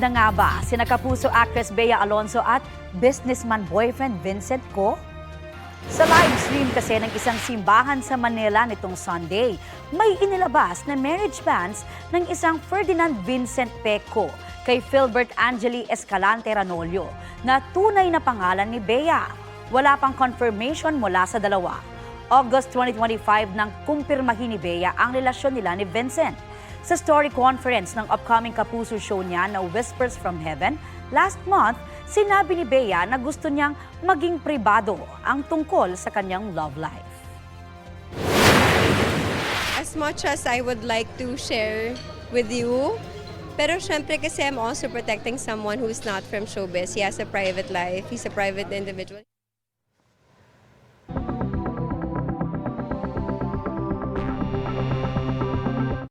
na nga ba sina Kapuso actress Bea Alonzo at businessman boyfriend Vincent Co? Sa live stream kasi ng isang simbahan sa Manila nitong Sunday, may inilabas na marriage banns ng isang Ferdinand Vincent Peco kay Philbert Angeli Escalante Ranolio na tunay na pangalan ni Bea. Wala pang confirmation mula sa dalawa. August 2025 nang kumpirmahin ni Bea ang relasyon nila ni Vincent. Sa story conference ng upcoming Kapuso show niya na Whispers from Heaven, last month, sinabi ni Bea na gusto niyang maging pribado ang tungkol sa kanyang love life. As much as I would like to share with you, pero syempre kasi I'm also protecting someone who's not from showbiz. He has a private life, he's a private individual.